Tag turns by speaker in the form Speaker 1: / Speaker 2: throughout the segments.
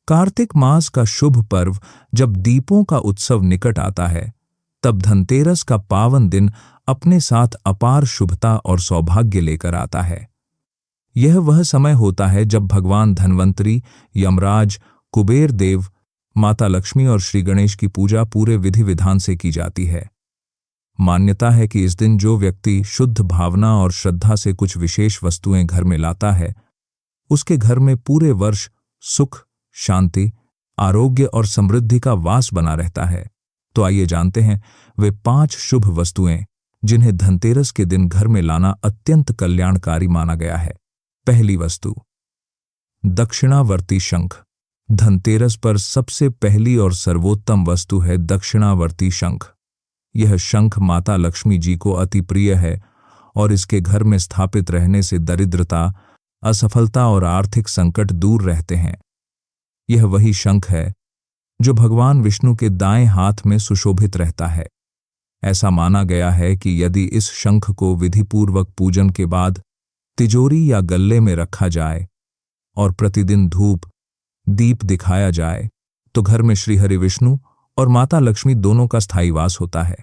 Speaker 1: कार्तिक मास का शुभ पर्व जब दीपों का उत्सव निकट आता है, तब धनतेरस का पावन दिन अपने साथ अपार शुभता और सौभाग्य लेकर आता है। यह वह समय होता है जब भगवान धन्वंतरी, यमराज, कुबेर देव, माता लक्ष्मी और श्री गणेश की पूजा पूरे विधि विधान से की जाती है। मान्यता है कि इस दिन जो व्यक्ति शुद्ध भावना और श्रद्धा से कुछ विशेष वस्तुएं घर में लाता है, उसके घर में पूरे वर्ष सुख, शांति, आरोग्य और समृद्धि का वास बना रहता है। तो आइए जानते हैं वे 5 शुभ वस्तुएं जिन्हें धनतेरस के दिन घर में लाना अत्यंत कल्याणकारी माना गया है। पहली वस्तु, दक्षिणावर्ती शंख। धनतेरस पर सबसे पहली और सर्वोत्तम वस्तु है दक्षिणावर्ती शंख। यह शंख माता लक्ष्मी जी को अति प्रिय है और इसके घर में स्थापित रहने से दरिद्रता, असफलता और आर्थिक संकट दूर रहते हैं। यह वही शंख है जो भगवान विष्णु के दाएं हाथ में सुशोभित रहता है। ऐसा माना गया है कि यदि इस शंख को विधिपूर्वक पूजन के बाद तिजोरी या गल्ले में रखा जाए और प्रतिदिन धूप, दीप दिखाया जाए, तो घर में श्रीहरि विष्णु और माता लक्ष्मी दोनों का स्थायी वास होता है।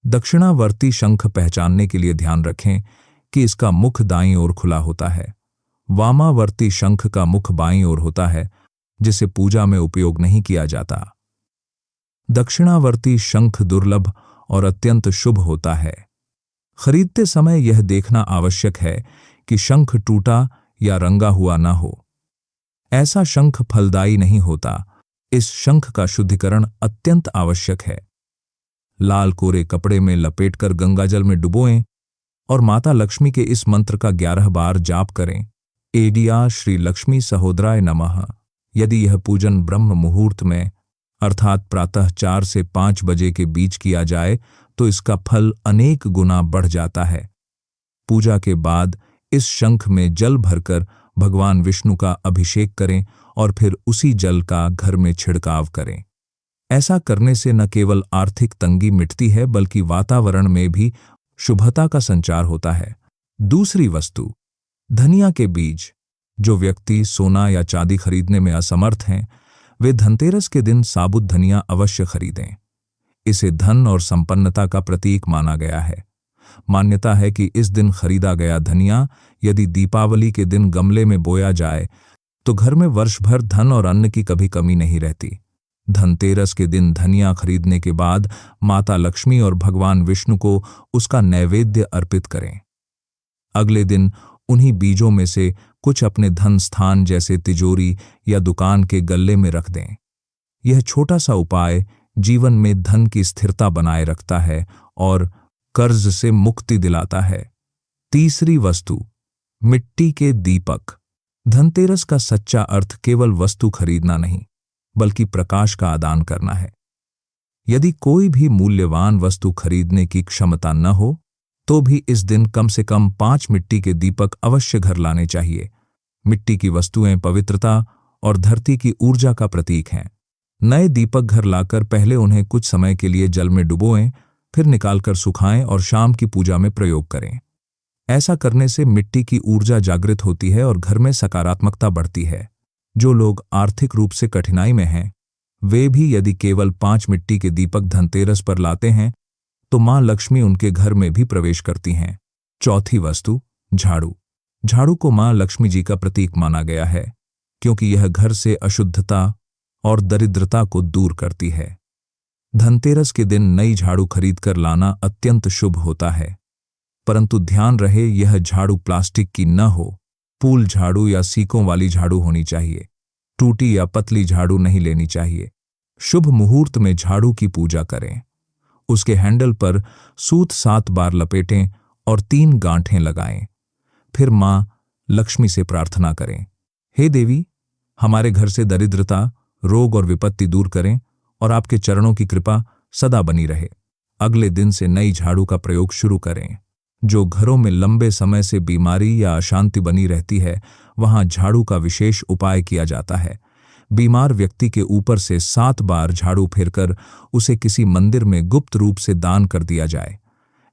Speaker 1: दक्षिणावर्ती शंख पहचानने के लिए ध्यान रखें कि इसका मुख दाईं ओर खुला होता है। वामावर्ती शंख का मुख बाईं ओर होता है, जिसे पूजा में उपयोग नहीं किया जाता। दक्षिणावर्ती शंख दुर्लभ और अत्यंत शुभ होता है। खरीदते समय यह देखना आवश्यक है कि शंख टूटा या रंगा हुआ न हो। ऐसा शंख फलदायी नहीं होता। इस शंख का शुद्धिकरण अत्यंत आवश्यक है। लाल कोरे कपड़े में लपेटकर गंगाजल में डुबोएं और माता लक्ष्मी के इस मंत्र का 11 बार जाप करें। एडिया श्री लक्ष्मी सहोदराय नमः। यदि यह पूजन ब्रह्म मुहूर्त में अर्थात प्रातः 4 से 5 बजे के बीच किया जाए तो इसका फल अनेक गुना बढ़ जाता है। पूजा के बाद इस शंख में जल भरकर भगवान विष्णु का अभिषेक करें और फिर उसी जल का घर में छिड़काव करें। ऐसा करने से न केवल आर्थिक तंगी मिटती है बल्कि वातावरण में भी शुभता का संचार होता है। दूसरी वस्तु, धनिया के बीज। जो व्यक्ति सोना या चांदी खरीदने में असमर्थ हैं, वे धनतेरस के दिन साबुत धनिया अवश्य खरीदें। इसे धन और संपन्नता का प्रतीक माना गया है। मान्यता है कि इस दिन खरीदा गया धनिया यदि दीपावली के दिन गमले में बोया जाए तो घर में वर्ष भर धन और अन्न की कभी कमी नहीं रहती। धनतेरस के दिन धनिया खरीदने के बाद माता लक्ष्मी और भगवान विष्णु को उसका नैवेद्य अर्पित करें। अगले दिन उन्हीं बीजों में से कुछ अपने धन स्थान जैसे तिजोरी या दुकान के गल्ले में रख दें। यह छोटा सा उपाय जीवन में धन की स्थिरता बनाए रखता है और कर्ज से मुक्ति दिलाता है। तीसरी वस्तु, मिट्टी के दीपक। धनतेरस का सच्चा अर्थ केवल वस्तु खरीदना नहीं बल्कि प्रकाश का आदान करना है। यदि कोई भी मूल्यवान वस्तु खरीदने की क्षमता न हो तो भी इस दिन कम से कम 5 मिट्टी के दीपक अवश्य घर लाने चाहिए। मिट्टी की वस्तुएं पवित्रता और धरती की ऊर्जा का प्रतीक हैं। नए दीपक घर लाकर पहले उन्हें कुछ समय के लिए जल में डुबोएं, फिर निकालकर सुखाएं और शाम की पूजा में प्रयोग करें। ऐसा करने से मिट्टी की ऊर्जा जागृत होती है और घर में सकारात्मकता बढ़ती है। जो लोग आर्थिक रूप से कठिनाई में हैं, वे भी यदि केवल 5 मिट्टी के दीपक धनतेरस पर लाते हैं तो मां लक्ष्मी उनके घर में भी प्रवेश करती हैं। चौथी वस्तु, झाड़ू। झाड़ू को मां लक्ष्मी जी का प्रतीक माना गया है क्योंकि यह घर से अशुद्धता और दरिद्रता को दूर करती है। धनतेरस के दिन नई झाड़ू खरीदकर लाना अत्यंत शुभ होता है, परंतु ध्यान रहे यह झाड़ू प्लास्टिक की न हो। पूल झाड़ू या सीकों वाली झाड़ू होनी चाहिए। टूटी या पतली झाड़ू नहीं लेनी चाहिए। शुभ मुहूर्त में झाड़ू की पूजा करें। उसके हैंडल पर सूत 7 बार लपेटें और 3 गांठें लगाएं। फिर मां लक्ष्मी से प्रार्थना करें, हे देवी, हमारे घर से दरिद्रता, रोग और विपत्ति दूर करें और आपके चरणों की कृपा सदा बनी रहे। अगले दिन से नई झाड़ू का प्रयोग शुरू करें। जो घरों में लंबे समय से बीमारी या अशांति बनी रहती है, वहां झाड़ू का विशेष उपाय किया जाता है। बीमार व्यक्ति के ऊपर से 7 बार झाड़ू फेरकर उसे किसी मंदिर में गुप्त रूप से दान कर दिया जाए।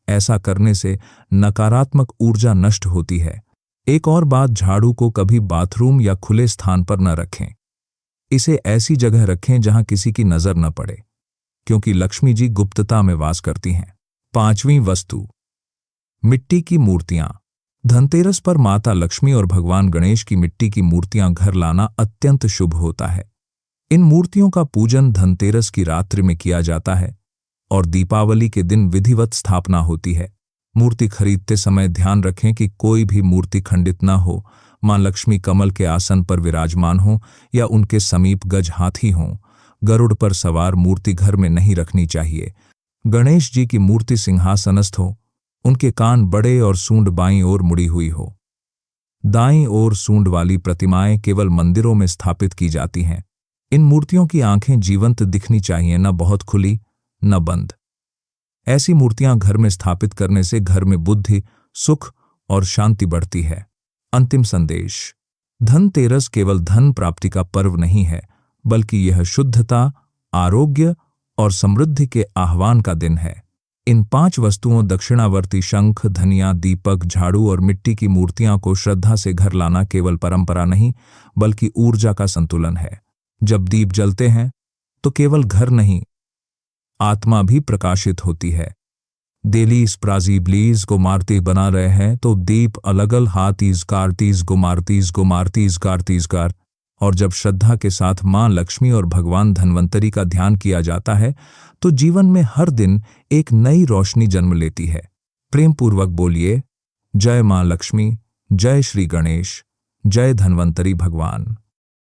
Speaker 1: ऐसा करने से नकारात्मक ऊर्जा नष्ट होती है। एक और बात, झाड़ू को कभी बाथरूम या खुले स्थान पर न रखें। इसे ऐसी जगह रखें जहां किसी की नजर न पड़े, क्योंकि लक्ष्मी जी गुप्तता में वास करती हैं। 5वीं वस्तु, मिट्टी की मूर्तियां। धनतेरस पर माता लक्ष्मी और भगवान गणेश की मिट्टी की मूर्तियां घर लाना अत्यंत शुभ होता है। इन मूर्तियों का पूजन धनतेरस की रात्रि में किया जाता है और दीपावली के दिन विधिवत स्थापना होती है। मूर्ति खरीदते समय ध्यान रखें कि कोई भी मूर्ति खंडित न हो, मां लक्ष्मी कमल के आसन पर विराजमान हो या उनके समीप गज हाथी हों। गरुड़ पर सवार मूर्ति घर में नहीं रखनी चाहिए। गणेश जी की मूर्ति सिंहासनस्थ हो, उनके कान बड़े और सूंड बाईं ओर मुड़ी हुई हो। दाईं ओर सूंड वाली प्रतिमाएं केवल मंदिरों में स्थापित की जाती हैं। इन मूर्तियों की आंखें जीवंत दिखनी चाहिए, न बहुत खुली न बंद। ऐसी मूर्तियां घर में स्थापित करने से घर में बुद्धि, सुख और शांति बढ़ती है। अंतिम संदेश, धनतेरस केवल धन प्राप्ति का पर्व नहीं है, बल्कि यह शुद्धता, आरोग्य और समृद्धि के आह्वान का दिन है। इन 5 वस्तुओं दक्षिणावर्ती शंख, धनिया, दीपक, झाड़ू और मिट्टी की मूर्तियां को श्रद्धा से घर लाना केवल परंपरा नहीं, बल्कि ऊर्जा का संतुलन है। जब दीप जलते हैं तो केवल घर नहीं, आत्मा भी प्रकाशित होती है। देलीस प्राजीब्लीज को मारती बना रहे हैं तो दीप अलगल हाथीज कारतीज गुमारतीज। और जब श्रद्धा के साथ मां लक्ष्मी और भगवान धन्वंतरी का ध्यान किया जाता है तो जीवन में हर दिन एक नई रोशनी जन्म लेती है। प्रेम पूर्वक बोलिए, जय मां लक्ष्मी, जय श्री गणेश, जय धन्वंतरी भगवान।